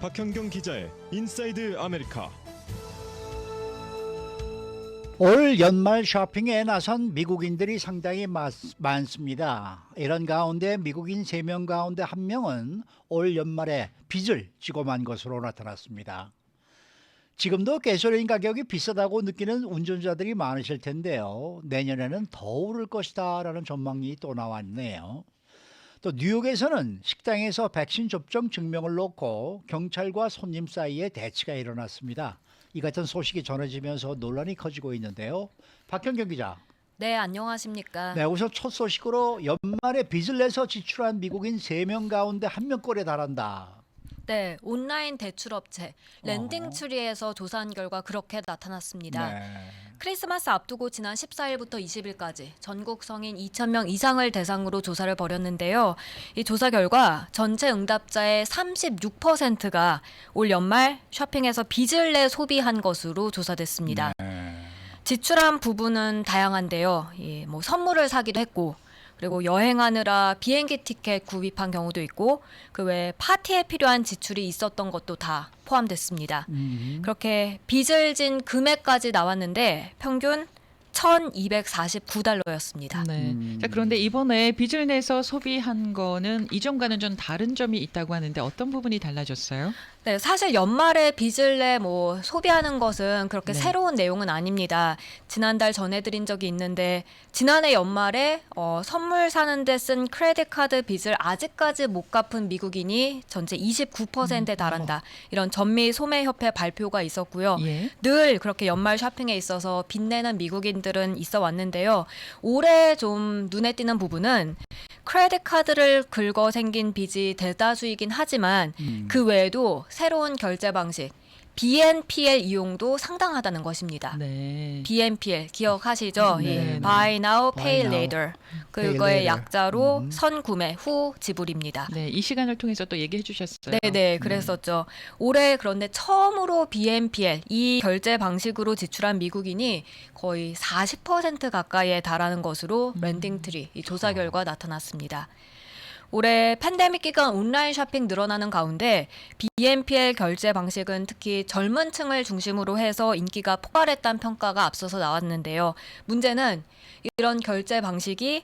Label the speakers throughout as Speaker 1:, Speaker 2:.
Speaker 1: 박현경 기자의 인사이드 아메리카.
Speaker 2: 올 연말 쇼핑에 나선 미국인들이 상당히 많습니다. 이런 가운데 미국인 3명 가운데 1명은 올 연말에 빚을 지고 만 것으로 나타났습니다. 지금도 가솔린 가격이 비싸다고 느끼는 운전자들이 많으실 텐데요. 내년에는 더 오를 것이다 라는 전망이 또 나왔네요. 또 뉴욕에서는 식당에서 백신 접종 증명을 놓고 경찰과 손님 사이에 대치가 일어났습니다. 이 같은 소식이 전해지면서 논란이 커지고 있는데요. 박현경 기자.
Speaker 3: 네, 안녕하십니까.
Speaker 2: 네, 우선 첫 소식으로 연말에 빚을 내서 지출한 미국인 3명 가운데 1명꼴에 달한다.
Speaker 3: 네, 온라인 대출업체 랜딩트리에서 조사한 결과 그렇게 나타났습니다.
Speaker 2: 네.
Speaker 3: 크리스마스 앞두고 지난 14일부터 20일까지 전국 성인 2,000명 이상을 대상으로 조사를 벌였는데요. 이 조사 결과 전체 응답자의 36%가 올 연말 쇼핑에서 빚을 내 소비한 것으로 조사됐습니다. 지출한 부분은 다양한데요. 뭐 선물을 사기도 했고, 그리고 여행하느라 비행기 티켓 구입한 경우도 있고, 그 외에 파티에 필요한 지출이 있었던 것도 다 포함됐습니다. 그렇게 빚을 진 금액까지 나왔는데 평균 1,249달러였습니다.
Speaker 4: 네. 자, 그런데 이번에 빚을 내서 소비한 거는 이전과는 좀 다른 점이 있다고 하는데 어떤 부분이 달라졌어요?
Speaker 3: 네, 사실 연말에 빚을 내 소비하는 것은 그렇게
Speaker 2: 네.
Speaker 3: 새로운 내용은 아닙니다. 지난달 전해드린 적이 있는데 지난해 연말에 선물 사는데 쓴 크레딧 카드 빚을 아직까지 못 갚은 미국인이 전체 29%에 달한다. 이런 전미 소매협회 발표가 있었고요.
Speaker 4: 예.
Speaker 3: 늘 그렇게 연말 쇼핑에 있어서 빚내는 미국인들은 있어 왔는데요. 올해 좀 눈에 띄는 부분은 크레딧 카드를 긁어 생긴 빚이 대다수이긴 하지만 그 외에도 새로운 결제 방식 BNPL 이용도 상당하다는 것입니다.
Speaker 4: 네.
Speaker 3: BNPL 기억하시죠?
Speaker 4: 네, 네.
Speaker 3: Buy Now,
Speaker 2: Buy
Speaker 3: Pay
Speaker 2: Now,
Speaker 3: Later.
Speaker 2: Pay
Speaker 3: 그거의
Speaker 2: Later.
Speaker 3: 약자로 선구매 후 지불입니다.
Speaker 4: 네, 이 시간을 통해서 또 얘기해 주셨어요.
Speaker 3: 네네, 그랬었죠. 올해 그런데 처음으로 BNPL, 이 결제 방식으로 지출한 미국인이 거의 40% 가까이에 달하는 것으로 랜딩트리, 이 조사 결과 나타났습니다. 올해 팬데믹 기간 온라인 쇼핑 늘어나는 가운데 BNPL 결제 방식은 특히 젊은 층을 중심으로 해서 인기가 폭발했다는 평가가 앞서서 나왔는데요. 문제는 이런 결제 방식이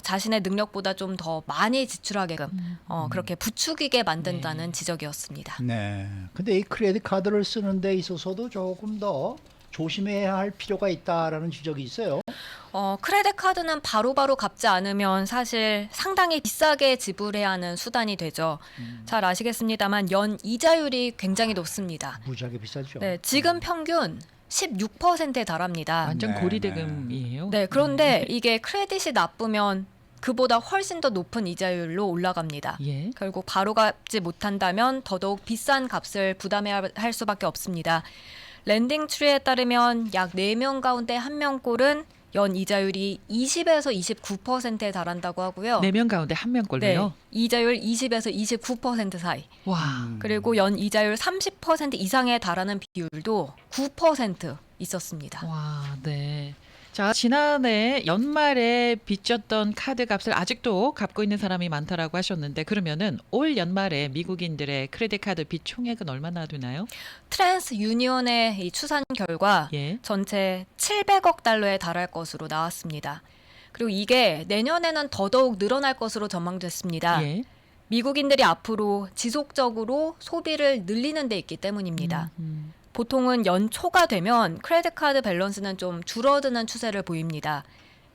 Speaker 3: 자신의 능력보다 좀 더 많이 지출하게끔 그렇게 부추기게 만든다는 지적이었습니다.
Speaker 2: 네. 근데 이 크레딧 카드를 쓰는 데 있어서도 조금 더 조심해야 할 필요가 있다라는 지적이 있어요.
Speaker 3: 크레딧 카드는 바로바로 갚지 않으면 사실 상당히 비싸게 지불해야 하는 수단이 되죠. 잘 아시겠습니다만 연 이자율이 굉장히 높습니다.
Speaker 2: 무지하게 비싸죠.
Speaker 3: 네, 지금 평균 16%에 달합니다.
Speaker 4: 완전
Speaker 2: 네,
Speaker 4: 고리대금이에요.
Speaker 3: 네, 그런데 이게 크레딧이 나쁘면 그보다 훨씬 더 높은 이자율로 올라갑니다.
Speaker 4: 예.
Speaker 3: 결국 바로 갚지 못한다면 더더욱 비싼 값을 부담해야 할 수밖에 없습니다. 랜딩트리에 따르면 약 4명 가운데 1명꼴은 연 이자율이 20에서 29%에 달한다고 하고요.
Speaker 4: 4명 가운데 1명꼴로요?
Speaker 3: 이자율 20에서 29% 사이.
Speaker 4: 와.
Speaker 3: 그리고 연 이자율 30% 이상에 달하는 비율도 9% 있었습니다.
Speaker 4: 와, 네. 자, 지난해 연말에 빚졌던 카드 값을 아직도 갚고 있는 사람이 많다라고 하셨는데 그러면은 올 연말에 미국인들의 크레딧 카드 빚 총액은 얼마나 되나요?
Speaker 3: 트랜스 유니온의 이 추산 결과
Speaker 4: 예.
Speaker 3: 전체 700억 달러에 달할 것으로 나왔습니다. 그리고 이게 내년에는 더더욱 늘어날 것으로 전망됐습니다.
Speaker 4: 예.
Speaker 3: 미국인들이 앞으로 지속적으로 소비를 늘리는 데 있기 때문입니다. 보통은 연초가 되면 크레딧 카드 밸런스는 좀 줄어드는 추세를 보입니다.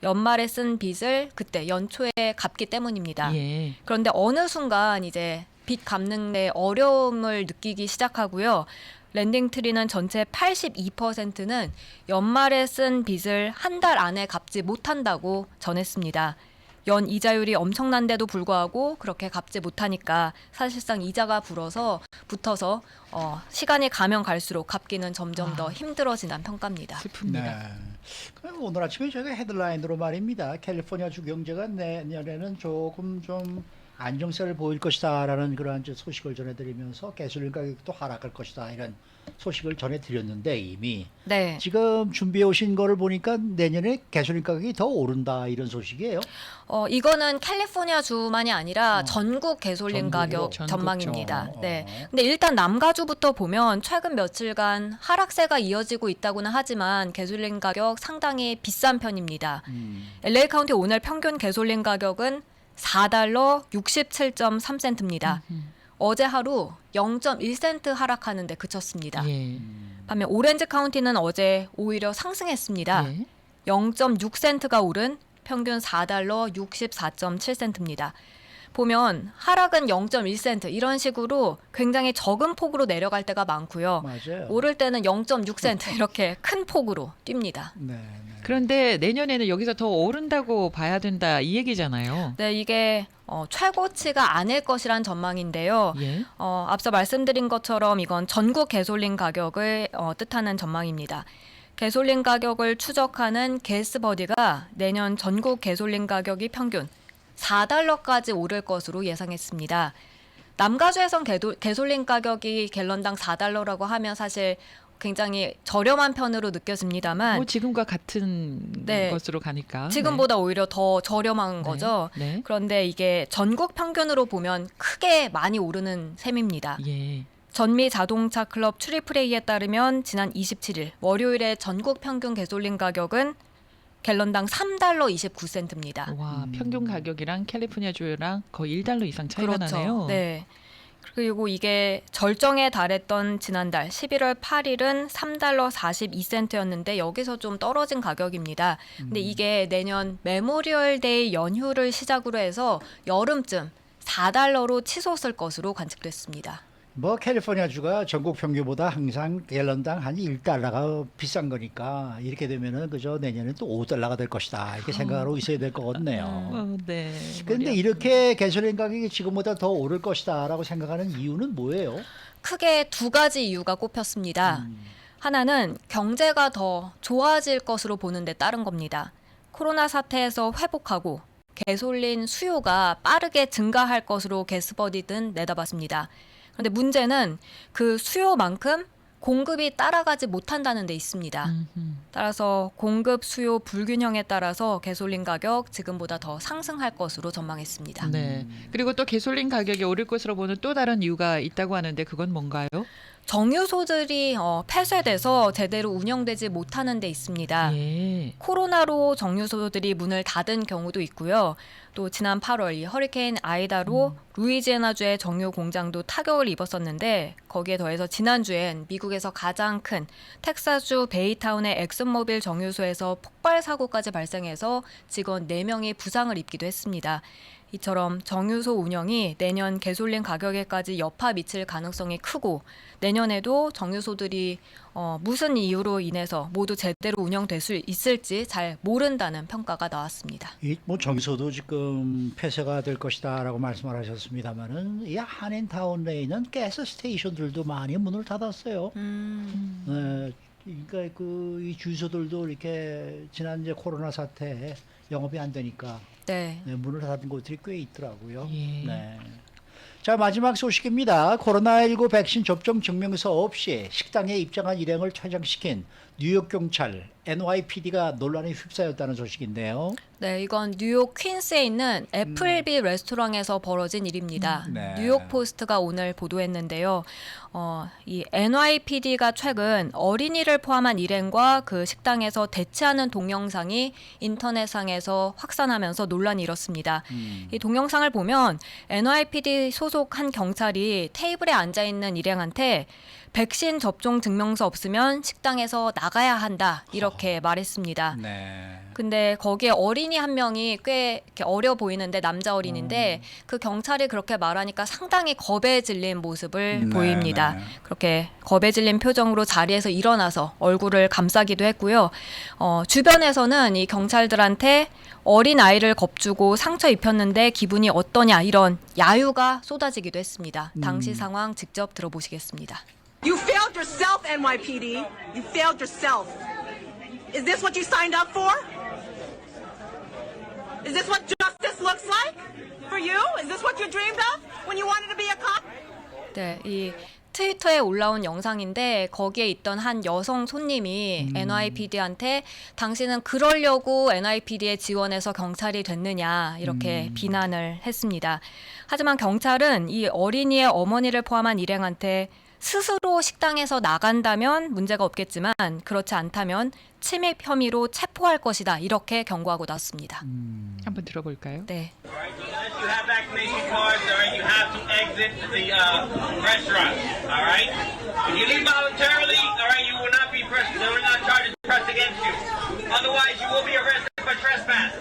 Speaker 3: 연말에 쓴 빚을 그때 연초에 갚기 때문입니다.
Speaker 4: 예.
Speaker 3: 그런데 어느 순간 이제 빚 갚는 데 어려움을 느끼기 시작하고요. 랜딩트리는 전체 82%는 연말에 쓴 빚을 한 달 안에 갚지 못한다고 전했습니다. 연 이자율이 엄청난데도 불구하고 그렇게 갚지 못하니까 사실상 이자가 붙어서 시간이 가면 갈수록 갚기는 점점 더 힘들어진다는 평가입니다.
Speaker 4: 슬픕니다.
Speaker 2: 네. 그럼 오늘 아침에 저희가 헤드라인으로 말입니다. 캘리포니아 주 경제가 내년에는 조금 좀 안정세를 보일 것이다라는 그러한 소식을 전해드리면서 가솔린 가격도 하락할 것이다 이런 소식을 전해드렸는데 이미
Speaker 3: 네.
Speaker 2: 지금 준비해 오신 거를 보니까 내년에 가솔린 가격이 더 오른다 이런 소식이에요.
Speaker 3: 이거는 캘리포니아 주만이 아니라 전국 가솔린 가격
Speaker 4: 전국으로.
Speaker 3: 전망입니다.
Speaker 2: 전국적으로.
Speaker 3: 네. 근데 일단 남가주부터 보면 최근 며칠간 하락세가 이어지고 있다고는 하지만 가솔린 가격 상당히 비싼 편입니다. LA 카운티 오늘 평균 가솔린 가격은 $4 67.3센트입니다. 어제 하루 0.1센트 하락하는데 그쳤습니다.
Speaker 4: 예.
Speaker 3: 반면 오렌지 카운티는 어제 오히려 상승했습니다.
Speaker 4: 예.
Speaker 3: 0.6센트가 오른 평균 $4 64.7센트입니다. 보면 하락은 0.1센트 이런 식으로 굉장히 적은 폭으로 내려갈 때가 많고요.
Speaker 2: 맞아요.
Speaker 3: 오를 때는 0.6센트 이렇게 큰 폭으로 뜁니다.
Speaker 2: 네, 네.
Speaker 4: 그런데 내년에는 여기서 더 오른다고 봐야 된다 이 얘기잖아요.
Speaker 3: 네, 이게 최고치가 아닐 것이란 전망인데요.
Speaker 4: 예.
Speaker 3: 앞서 말씀드린 것처럼 이건 전국 가솔린 가격을 뜻하는 전망입니다. 가솔린 가격을 추적하는 게스버디가 내년 전국 가솔린 가격이 평균 $4까지 오를 것으로 예상했습니다. 남가주에선 가솔린 가격이 갤런당 $4라고 하면 사실 굉장히 저렴한 편으로 느껴집니다만
Speaker 4: 뭐 지금과 같은
Speaker 3: 네.
Speaker 4: 것으로 가니까.
Speaker 3: 지금보다 오히려 더 저렴한 거죠.
Speaker 4: 네.
Speaker 3: 그런데 이게 전국 평균으로 보면 크게 많이 오르는 셈입니다.
Speaker 4: 예.
Speaker 3: 전미 자동차 클럽 추리프레이에 따르면 지난 27일 월요일에 전국 평균 가솔린 가격은 갤런당 $3 29센트입니다.
Speaker 4: 와, 평균 가격이랑 캘리포니아 주랑 거의 $1 이상 차이가 나네요.
Speaker 3: 네. 그리고 이게 절정에 달했던 지난달 11월 8일은 $3 42센트였는데 여기서 좀 떨어진 가격입니다. 근데 이게 내년 메모리얼 데이 연휴를 시작으로 해서 여름쯤 $4로 치솟을 것으로 관측됐습니다.
Speaker 2: 뭐 캘리포니아 주가 전국 평균보다 항상 갤런당 한 $1가 비싼 거니까 이렇게 되면은 그저 내년에 또 $5가 될 것이다 이렇게 생각하고 있어야 될 것 같네요.
Speaker 4: 네.
Speaker 2: 그런데 이렇게 가솔린 가격이 지금보다 더 오를 것이다라고 생각하는 이유는 뭐예요?
Speaker 3: 크게 두 가지 이유가 꼽혔습니다. 하나는 경제가 더 좋아질 것으로 보는 데 따른 겁니다. 코로나 사태에서 회복하고 가솔린 수요가 빠르게 증가할 것으로 게스버디든 내다봤습니다. 그런데 문제는 그 수요만큼 공급이 따라가지 못한다는 데 있습니다. 따라서 공급 수요 불균형에 따라서 가솔린 가격 지금보다 더 상승할 것으로 전망했습니다.
Speaker 4: 네. 그리고 또 가솔린 가격이 오를 것으로 보는 또 다른 이유가 있다고 하는데 그건 뭔가요?
Speaker 3: 정유소들이 폐쇄돼서 제대로 운영되지 못하는 데 있습니다.
Speaker 4: 예.
Speaker 3: 코로나로 정유소들이 문을 닫은 경우도 있고요. 또 지난 8월 이 허리케인 아이다로 루이지애나주의 정유 공장도 타격을 입었었는데 거기에 더해서 지난주엔 미국에서 가장 큰 텍사스주 베이타운의 엑슨모빌 정유소에서 폭발 사고까지 발생해서 직원 4명이 부상을 입기도 했습니다. 이처럼 정유소 운영이 내년 가솔린 가격에까지 여파 미칠 가능성이 크고 내년에도 정유소들이 무슨 이유로 인해서 모두 제대로 운영될 수 있을지 잘 모른다는 평가가 나왔습니다.
Speaker 2: 이 뭐 정서도 지금 폐쇄가 될 것이다라고 말씀을 하셨습니다만은 이 한인타운에 가스 스테이션들도 많이 문을 닫았어요. 네, 그러니까 이 주유소들도 이렇게 지난 이제 코로나 사태 영업이 안 되니까
Speaker 3: 네.
Speaker 2: 네, 문을 닫은 곳들이 꽤 있더라고요.
Speaker 4: 예.
Speaker 2: 네. 자, 마지막 소식입니다. 코로나19 백신 접종 증명서 없이 식당에 입장한 일행을 퇴장시킨 뉴욕 경찰 NYPD가 논란에 휩싸였다는 소식인데요.
Speaker 3: 네, 이건 뉴욕 퀸스에 있는 애플비 레스토랑에서 벌어진 일입니다.
Speaker 2: 네.
Speaker 3: 뉴욕 포스트가 오늘 보도했는데요. 이 NYPD가 최근 어린이를 포함한 일행과 그 식당에서 대치하는 동영상이 인터넷상에서 확산하면서 논란이 일었습니다. 이 동영상을 보면 NYPD 소속 한 경찰이 테이블에 앉아 있는 일행한테 백신 접종 증명서 없으면 식당에서 나가야 한다 이렇게 말했습니다.
Speaker 2: 네.
Speaker 3: 근데 거기에 어린이 한 명이 꽤 이렇게 어려 보이는데 남자 어린인데 그 경찰이 그렇게 말하니까 상당히 겁에 질린 모습을
Speaker 2: 네,
Speaker 3: 보입니다.
Speaker 2: 네.
Speaker 3: 그렇게 겁에 질린 표정으로 자리에서 일어나서 얼굴을 감싸기도 했고요. 주변에서는 이 경찰들한테 어린 아이를 겁주고 상처 입혔는데 기분이 어떠냐 이런 야유가 쏟아지기도 했습니다. 당시 상황 직접 들어보시겠습니다.
Speaker 5: You failed yourself, NYPD. You failed yourself. Is this what you signed up for? Is this what justice looks like? For you? Is this what you dreamed of when you wanted to be a cop?
Speaker 3: 네, 이 트위터에 올라온 영상인데 거기에 있던 한 여성 손님이 NYPD한테 당신은 그러려고 NYPD에 지원해서 경찰이 됐느냐 이렇게 비난을 했습니다. 하지만 경찰은 이 어린이의 어머니를 포함한 일행한테 스스로 식당에서 나간다면 문제가 없겠지만 그렇지 않다면 침입 혐의로 체포할 것이다 이렇게 경고하고 났습니다.
Speaker 4: 한번 들어볼까요?
Speaker 3: 네.
Speaker 6: Alright, so unless you have vaccination cards, alright, you have to exit the restaurant. Alright? If you leave voluntarily, alright, you will not be pressed. There will not charges pressed against you. Otherwise, you will be arrested for trespass.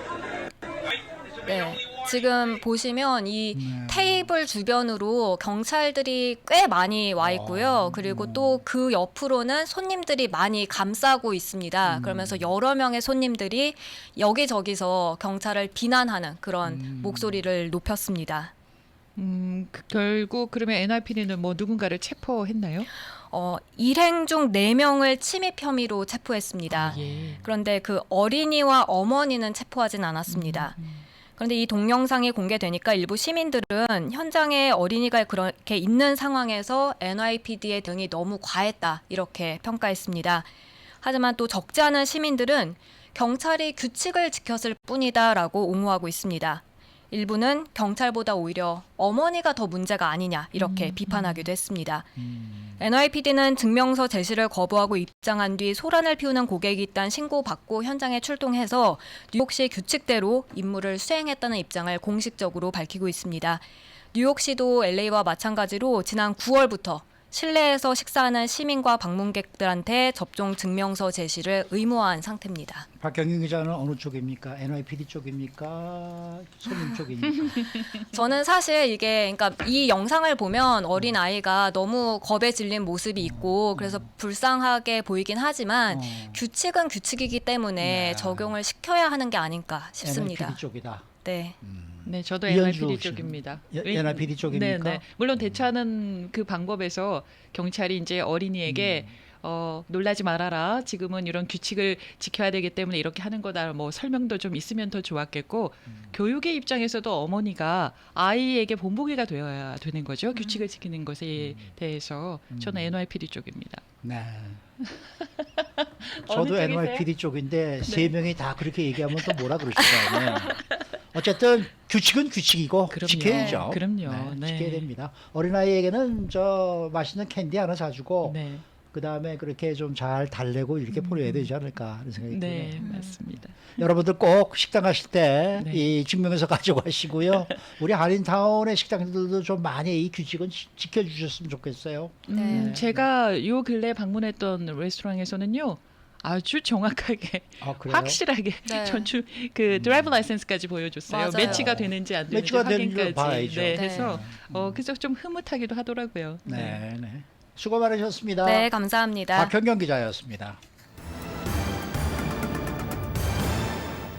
Speaker 6: Alright? This will be
Speaker 3: 네,
Speaker 6: your only warning.
Speaker 3: 지금 보시면 이 테이블 주변으로 경찰들이 꽤 많이 와 있고요. 그리고 또 그 옆으로는 손님들이 많이 감싸고 있습니다. 그러면서 여러 명의 손님들이 여기저기서 경찰을 비난하는 그런 목소리를 높였습니다.
Speaker 4: 결국 그러면 NYPD는 뭐 누군가를 체포했나요?
Speaker 3: 일행 중 4명을 침입 혐의로 체포했습니다.
Speaker 4: 예.
Speaker 3: 그런데 그 어린이와 어머니는 체포하진 않았습니다. 그런데 이 동영상이 공개되니까 일부 시민들은 현장에 어린이가 그렇게 있는 상황에서 NYPD의 대응이 너무 과했다 이렇게 평가했습니다. 하지만 또 적지 않은 시민들은 경찰이 규칙을 지켰을 뿐이다라고 옹호하고 있습니다. 일부는 경찰보다 오히려 어머니가 더 문제가 아니냐 이렇게 비판하기도 했습니다. NYPD는 증명서 제시를 거부하고 입장한 뒤 소란을 피우는 고객이 있다는 신고받고 현장에 출동해서 뉴욕시 규칙대로 임무를 수행했다는 입장을 공식적으로 밝히고 있습니다. 뉴욕시도 LA와 마찬가지로 지난 9월부터 실내에서 식사하는 시민과 방문객들한테 접종 증명서 제시를 의무화한 상태입니다.
Speaker 2: 박경윤 기자는 어느 쪽입니까? NYPD 쪽입니까? 손님 쪽입니까?
Speaker 3: 저는 사실 이게 그러니까 이 영상을 보면 어린 아이가 너무 겁에 질린 모습이 있고 그래서 불쌍하게 보이긴 하지만 규칙은 규칙이기 때문에
Speaker 2: 네.
Speaker 3: 적용을 시켜야 하는 게 아닐까 싶습니다.
Speaker 2: NYPD 쪽이다.
Speaker 3: 네.
Speaker 4: 네, 저도
Speaker 2: 이현주
Speaker 4: NYPD
Speaker 2: 씨.
Speaker 4: 쪽입니다.
Speaker 2: NYPD 쪽입니까?
Speaker 4: 네, 네. 물론 대처하는 그 방법에서 경찰이 이제 어린이에게 놀라지 말아라. 지금은 이런 규칙을 지켜야 되기 때문에 이렇게 하는 거다. 뭐 설명도 좀 있으면 더 좋았겠고 교육의 입장에서도 어머니가 아이에게 본보기가 되어야 되는 거죠. 규칙을 지키는 것에 대해서 저는 NYPD 쪽입니다.
Speaker 2: 네.
Speaker 4: 어느
Speaker 2: 저도
Speaker 4: 쪽이세요?
Speaker 2: NYPD 쪽인데 세 명이 다 그렇게 얘기하면 또 뭐라 그러실까요? 네. 어쨌든 규칙은 규칙이고
Speaker 4: 그럼요.
Speaker 2: 지켜야죠.
Speaker 4: 그럼요. 네.
Speaker 2: 지켜야 됩니다. 어린아이에게는 저 맛있는 캔디 하나 사주고
Speaker 4: 네,
Speaker 2: 그다음에 그렇게 좀 잘 달래고 이렇게 보내야 되지 않을까 하는 생각이
Speaker 4: 네,
Speaker 2: 드네요.
Speaker 4: 맞습니다.
Speaker 2: 여러분들 꼭 식당 가실 때
Speaker 4: 네.
Speaker 2: 이 증명서 가져가시고요. 우리 한인타운의 식당들도 좀 많이 이 규칙은 지켜주셨으면 좋겠어요.
Speaker 3: 네.
Speaker 4: 제가 요 근래 방문했던 레스토랑에서는요. 아주 정확하게
Speaker 2: 아, 그래요?
Speaker 4: 확실하게
Speaker 3: 네.
Speaker 4: 전출 그 드라이브 라이센스까지 보여줬어요.
Speaker 3: 맞아요.
Speaker 4: 매치가 되는지 안 되는지
Speaker 2: 매치가 되는지
Speaker 4: 확인까지.
Speaker 2: 봐야죠.
Speaker 4: 네,
Speaker 3: 네.
Speaker 4: 해서 그래서 좀 흐뭇하기도 하더라고요.
Speaker 2: 네, 네. 수고 많으셨습니다.
Speaker 3: 네, 감사합니다.
Speaker 2: 박현경 기자였습니다.